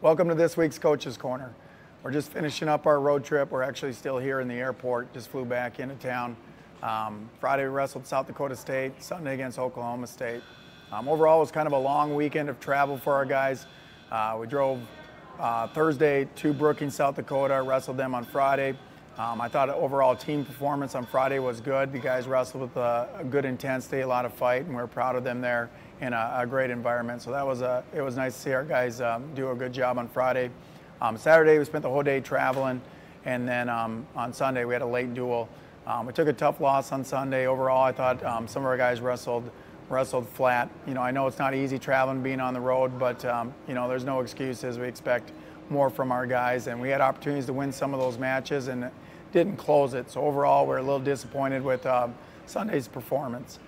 Welcome to this week's Coach's Corner. We're just finishing up our road trip. We're actually still here in the airport, just flew back into town. Friday we wrestled South Dakota State, Sunday against Oklahoma State. Overall, it was kind of a long weekend of travel for our guys. We drove Thursday to Brookings, South Dakota, wrestled them on Friday. I thought overall team performance on Friday was good. The guys wrestled with a good intensity, a lot of fight, and we're proud of them there in a great environment. So it was nice to see our guys do a good job on Friday. Saturday we spent the whole day traveling, and then on Sunday we had a late duel. We took a tough loss on Sunday. Overall, I thought some of our guys wrestled flat. You know, I know it's not easy traveling, being on the road, but you know, there's no excuses. We expect more from our guys, and we had opportunities to win some of those matches and didn't close it. So overall, we're a little disappointed with Sunday's performance.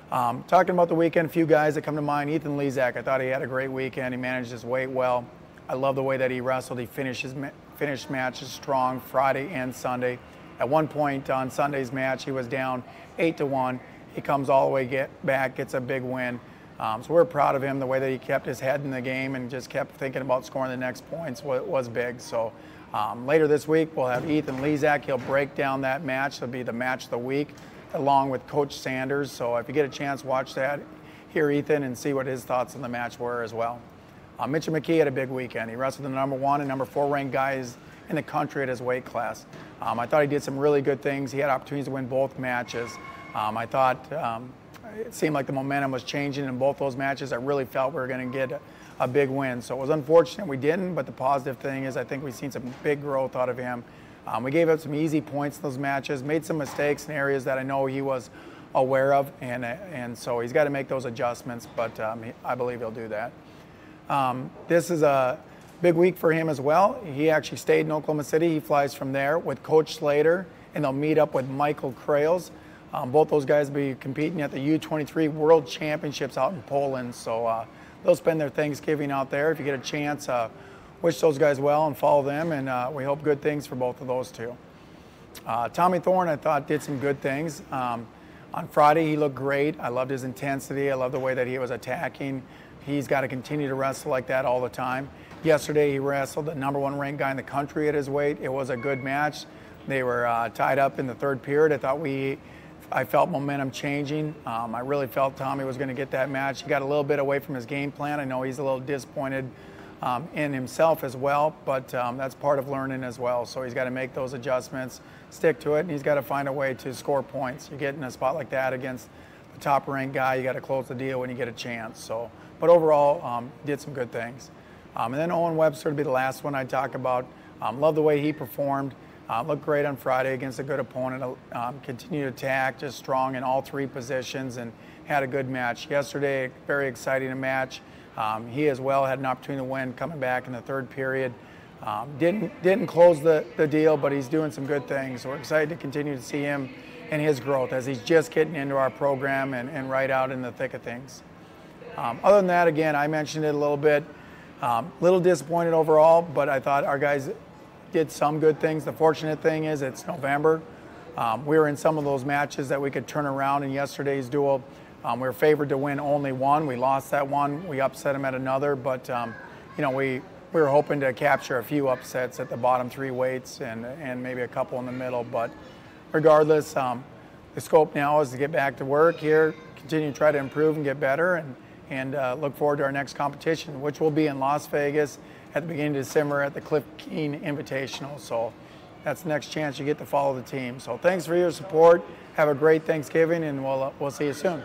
Talking about the weekend, a few guys that come to mind. Ethan Lezak, I thought he had a great weekend. He managed his weight well. I love the way that he wrestled. He finished matches strong Friday and Sunday. At one point on Sunday's match, he was down 8-1. He comes all the way back, gets a big win. So we're proud of him. The way that he kept his head in the game and just kept thinking about scoring the next points was big. So later this week, we'll have Ethan Lezak. He'll break down that match. It'll be the match of the week, along with Coach Sanders. So if you get a chance, watch that, hear Ethan, and see what his thoughts on the match were as well. Mitchell McKee had a big weekend. He wrestled the number 1 and number 4 ranked guys in the country at his weight class. I thought he did some really good things. He had opportunities to win both matches. I thought it seemed like the momentum was changing in both those matches. I really felt we were going to get a big win. So it was unfortunate we didn't, but the positive thing is I think we've seen some big growth out of him. We gave up some easy points in those matches, made some mistakes in areas that I know he was aware of, and so he's got to make those adjustments, but I believe he'll do that. This is a big week for him as well. He actually stayed in Oklahoma City. He flies from there with Coach Slater, and they'll meet up with Michael Krales. Both those guys will be competing at the U23 World Championships out in Poland, so they'll spend their Thanksgiving out there. If you get a chance, wish those guys well and follow them, and we hope good things for both of those two. Tommy Thorne, I thought, did some good things. On Friday, he looked great. I loved his intensity. I love the way that he was attacking. He's got to continue to wrestle like that all the time. Yesterday, he wrestled the number 1 ranked guy in the country at his weight. It was a good match. They were tied up in the third period. I felt momentum changing. I really felt Tommy was going to get that match. He got a little bit away from his game plan. I know he's a little disappointed in himself as well, but that's part of learning as well. So he's got to make those adjustments, stick to it, and he's got to find a way to score points. You get in a spot like that against the top-ranked guy, you got to close the deal when you get a chance. So, but overall, did some good things. And then Owen Webster would be the last one I'd talk about. Love the way he performed. Looked great on Friday against a good opponent. Continued to attack, just strong in all 3 positions, and had a good match. Yesterday, very exciting match. He as well had an opportunity to win coming back in the third period. Didn't close the deal, but he's doing some good things. So we're excited to continue to see him and his growth as he's just getting into our program and right out in the thick of things. Other than that, again, I mentioned it a little bit. Little disappointed overall, but I thought our guys did some good things. The fortunate thing is it's November. We were in some of those matches that we could turn around in yesterday's duel. We were favored to win only one. We lost that one. We upset them at another, but you know, we were hoping to capture a few upsets at the bottom 3 weights and maybe a couple in the middle. But regardless, the scope now is to get back to work here, continue to try to improve and get better, and look forward to our next competition, which will be in Las Vegas at the beginning of December at the Cliff Keen Invitational. So that's the next chance you get to follow the team. So thanks for your support. Have a great Thanksgiving, and we'll see you soon.